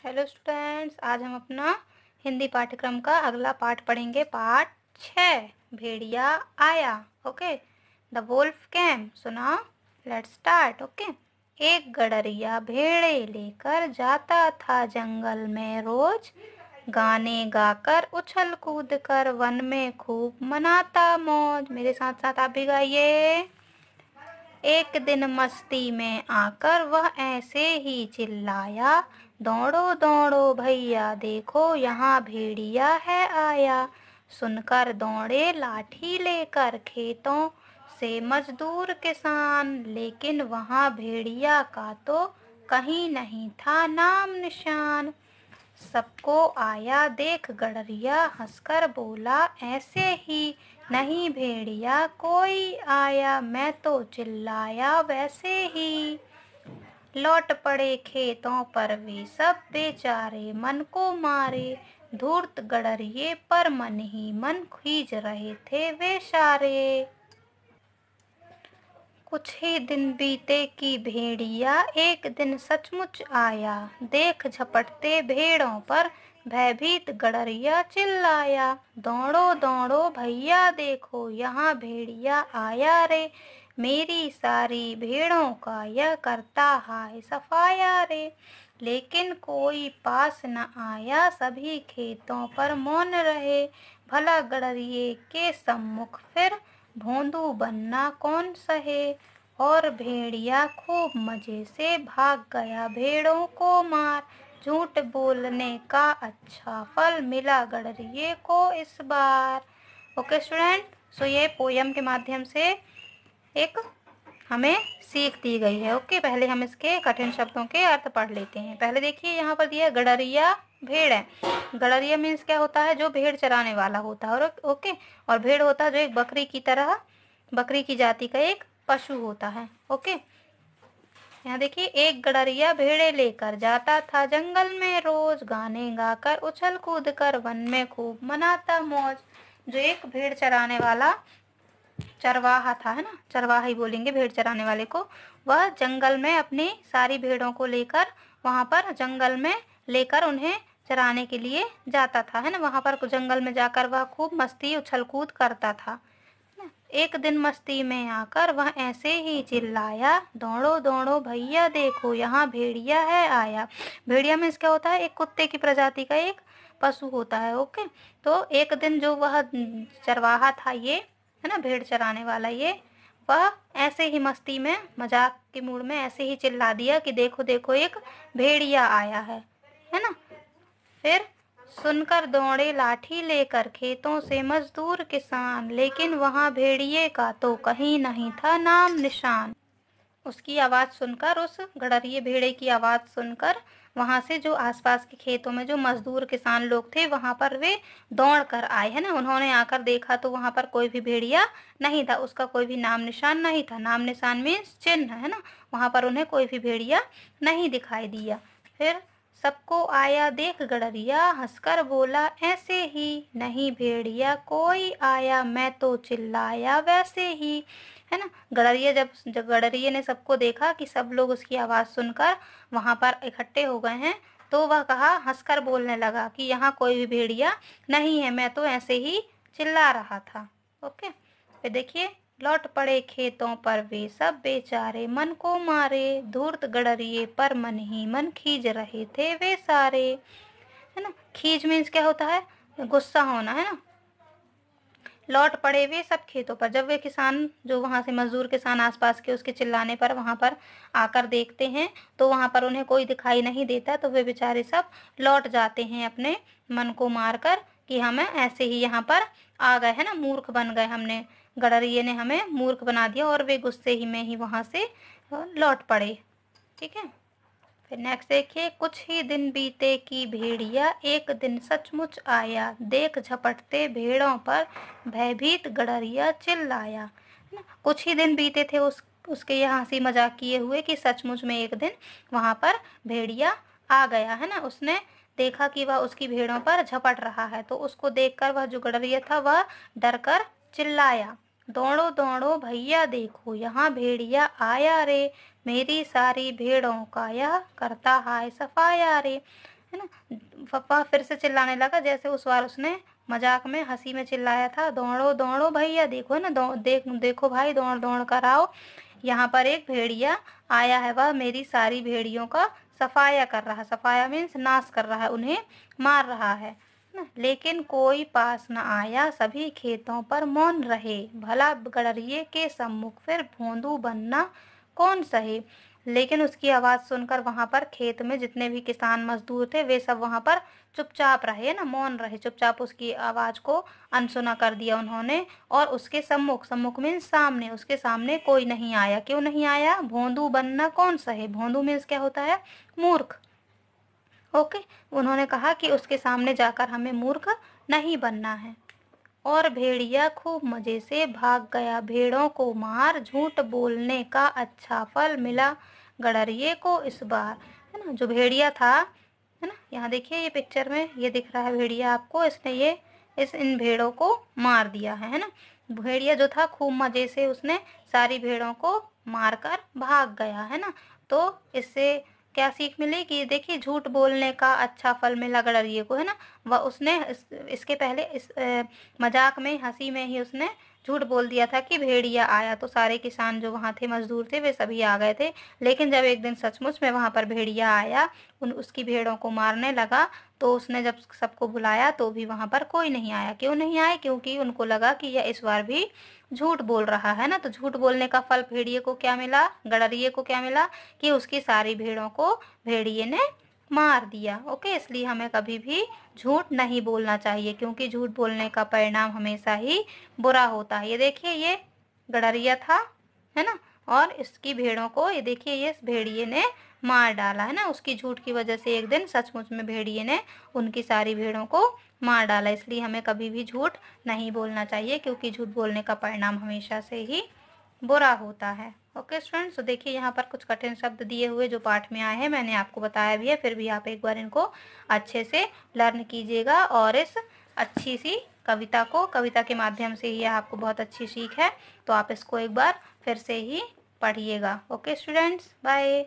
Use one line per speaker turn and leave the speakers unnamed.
Hello students, आज हम अपना हिंदी पाठ्यक्रम का अगला पाठ पढ़ेंगे। पाठ 6, भेड़िया आया। ओके, द वुल्फ केम। सुना, लेट्स स्टार्ट। ओके। एक गडरिया भेड़े लेकर जाता था जंगल में रोज, गाने गाकर उछल कूद कर वन में खूब मनाता मौज। मेरे साथ साथ आप भी गाइए। एक दिन मस्ती में आकर वह ऐसे ही चिल्लाया, दौड़ो दौड़ो भैया देखो यहाँ भेड़िया है आया। सुनकर दौड़े लाठी लेकर खेतों से मजदूर किसान, लेकिन वहाँ भेड़िया का तो कहीं नहीं था नाम निशान। सबको आया देख गडरिया हंसकर बोला, ऐसे ही नहीं भेड़िया कोई आया, मैं तो चिल्लाया वैसे ही। लौट पड़े खेतों पर वे सब बेचारे, मन को मारे धूर्त गडरिये पर मन ही मन खींच रहे थे वे सारे। कुछ ही दिन बीते कि भेड़िया एक दिन सचमुच आया, देख झपटते भेड़ों पर भयभीत गडरिया चिल्लाया, दौड़ो दौड़ो भैया देखो यहाँ भेड़िया आया रे, मेरी सारी भेड़ों का यह करता हाय सफाया रे। लेकिन कोई पास न आया, सभी खेतों पर मौन रहे, भला गडरिये के सम्मुख फिर भोंदू बनना कौन सहे। और भेड़िया खूब मजे से भाग गया भेड़ों को मार, झूठ बोलने का अच्छा फल मिला गडरिये को इस बार। ओके स्टूडेंट, सो ये पोयम के माध्यम से एक हमें सीख दी गई है। ओके, पहले हम इसके कठिन शब्दों के अर्थ पढ़ लेते हैं। पहले देखिए, यहाँ पर दिया गडरिया भेड़ है। गडरिया मीन्स क्या होता है? जो भेड़ चराने वाला होता है। और ओके, और भेड़ होता है जो एक बकरी की तरह, बकरी की जाति का एक पशु होता है। ओके, यहाँ देखिए, एक गडरिया भेड़े लेकर जाता था जंगल में रोज, गाने गाकर उछल कूद कर वन में खूब मनाता मौज। जो एक भेड़ चराने वाला चरवाहा था, है ना, चरवाहा ही बोलेंगे भेड़ चराने वाले को, वह जंगल में अपनी सारी भेड़ों को लेकर वहां पर जंगल में लेकर उन्हें चराने के लिए जाता था, है ना। वहां पर जंगल में जाकर वह खूब मस्ती उछल कूद करता था। एक दिन मस्ती में आकर वह ऐसे ही चिल्लाया, दौड़ो दौड़ो भैया देखो यहाँ भेड़िया है आया। भेड़िया में क्या होता है? एक कुत्ते की प्रजाति का एक पशु होता है। ओके, तो एक दिन जो वह चरवाहा था, ये है ना, भेड़ चराने वाला, ये वह ऐसे ही मस्ती में मजाक के मूड में ऐसे ही चिल्ला दिया कि देखो देखो एक भेड़िया आया है ना। फिर सुनकर दौड़े लाठी लेकर खेतों से मजदूर किसान, लेकिन वहां भेड़िए का तो कहीं नहीं था नाम निशान। उसकी आवाज सुनकर, उस गडरिये भेड़े की आवाज सुनकर वहां से जो आसपास के खेतों में जो मजदूर किसान लोग थे, वहां पर वे दौड़ कर आए, है ना। उन्होंने आकर देखा तो वहां पर कोई भी भेड़िया नहीं था, उसका कोई भी नाम निशान नहीं था। नाम निशान मीन्स चिन्ह, है ना। वहां पर उन्हें कोई भी भेड़िया नहीं दिखाई दिया। फिर सबको आया देख गडरिया हंसकर बोला, ऐसे ही नहीं भेड़िया कोई आया, मैं तो चिल्लाया वैसे ही, है ना। गडरिया जब गडरिये ने सबको देखा कि सब लोग उसकी आवाज सुनकर वहां पर इकट्ठे हो गए हैं, तो वह कहा, हंसकर बोलने लगा कि यहाँ कोई भी भेड़िया नहीं है, मैं तो ऐसे ही चिल्ला रहा था। ओके, फिर देखिए, लौट पड़े खेतों पर वे सब बेचारे, मन को मारे धूर्त गडरिये पर मन ही मन खींच रहे थे वे सारे, है ना। खींच मीन्स क्या होता है? गुस्सा होना, है ना। लौट पड़े वे सब खेतों पर, जब वे किसान जो वहां से मजदूर किसान आसपास के उसके चिल्लाने पर वहां पर आकर देखते हैं, तो वहां पर उन्हें कोई दिखाई नहीं देता, तो वे बेचारे सब लौट जाते हैं अपने मन को मारकर कि हमें ऐसे ही यहाँ पर आ गए, है ना, मूर्ख बन गए, हमने, गडरिये ने हमें मूर्ख बना दिया, और वे गुस्से ही में ही वहां से लौट पड़े। ठीक है, फिर नेक्स्ट देखिए, कुछ ही दिन बीते कि भेड़िया एक दिन सचमुच आया, देख झपटते भेड़ों पर भयभीत गडरिया चिल्लाया, है ना। कुछ ही दिन बीते थे उसके यहाँ हंसी मजाक किए हुए कि सचमुच में एक दिन वहां पर भेड़िया आ गया, है ना। उसने देखा कि वह उसकी भेड़ों पर झपट रहा है, तो उसको देखकर वह जो गडरिया था वह डर कर चिल्लाया, दौड़ो दौड़ो भैया देखो यहाँ भेड़िया आया रे, मेरी सारी भेड़ों का यह करता हाय सफाया रे, है ना। पप्पा फिर से चिल्लाने लगा, जैसे उस बार उसने मजाक में हंसी में चिल्लाया था, दौड़ो दौड़ो भैया, देखो ना, देखो भाई, दौड़ दौड़ कर आओ, यहाँ पर एक भेड़िया आया है, वह मेरी सारी भेड़ियों का सफाया कर रहा है, सफाया मीन्स नाश कर रहा है, उन्हें मार रहा है ना। लेकिन कोई पास न आया, सभी खेतों पर मौन रहे, भला गडरिये के सम्मुख फिर भोंदू बनना कौन सहे। लेकिन उसकी आवाज सुनकर वहां पर खेत में जितने भी किसान मजदूर थे वे सब वहां पर चुपचाप रहे ना, मौन रहे, चुपचाप उसकी आवाज को अनसुना कर दिया उन्होंने। और उसके सम्मुख, सम्मुख मीन्स सामने, उसके सामने कोई नहीं आया। क्यों नहीं आया? भोंदू बनना कौन सहे। भोंदू मीन्स क्या होता है? मूर्ख। ओके, उन्होंने कहा कि उसके सामने जाकर हमें मूर्ख नहीं बनना है। और भेड़िया खूब मजे से भाग गया, भेड़ों को मार, झूठ बोलने का अच्छा फल मिला गडरिये को इस बार, है ना। जो भेड़िया था, है ना, यहाँ देखिए ये पिक्चर में ये दिख रहा है भेड़िया आपको, इसने ये इन भेड़ों को मार दिया है ना। भेड़िया जो था खूब मजे से उसने सारी भेड़ों को मारकर भाग गया, है ना। तो इससे क्या सीख मिली कि देखिए झूठ बोलने का अच्छा फल मिला गडरिये को, है ना। वह उसने इसके पहले इस मजाक में, हंसी में ही उसने झूठ बोल दिया था कि भेड़िया आया, तो सारे किसान जो वहां थे, मजदूर थे, वे सभी आ गए थे। लेकिन जब एक दिन सचमुच में वहां पर भेड़िया आया, उसकी भेड़ों को मारने लगा, तो उसने जब सबको बुलाया तो भी वहां पर कोई नहीं आया। क्यों नहीं आया? क्योंकि उनको लगा कि यह इस बार भी झूठ बोल रहा है ना। तो झूठ बोलने का फल भेड़िए को क्या मिला, गडरिये को क्या मिला, कि उसकी सारी भेड़ों को भेड़िए ने मार दिया। ओके, इसलिए हमें कभी भी झूठ नहीं बोलना चाहिए, क्योंकि झूठ बोलने का परिणाम हमेशा ही बुरा होता है। ये देखिए ये गडरिया था, है ना, और इसकी भेड़ों को ये देखिए ये भेड़िए ने मार डाला, है ना। उसकी झूठ की वजह से एक दिन सचमुच में भेड़िए ने उनकी सारी भेड़ों को मार डाला। इसलिए हमें कभी भी झूठ नहीं बोलना चाहिए, क्योंकि झूठ बोलने का परिणाम हमेशा से ही बुरा होता है। ओके स्टूडेंट्स, तो देखिए यहाँ पर कुछ कठिन शब्द दिए हुए जो पाठ में आए हैं, मैंने आपको बताया भी है, फिर भी आप एक बार इनको अच्छे से लर्न कीजिएगा। और इस अच्छी सी कविता के माध्यम से ही आपको बहुत अच्छी सीख है, तो आप इसको एक बार फिर से ही पढ़िएगा। Okay students, bye.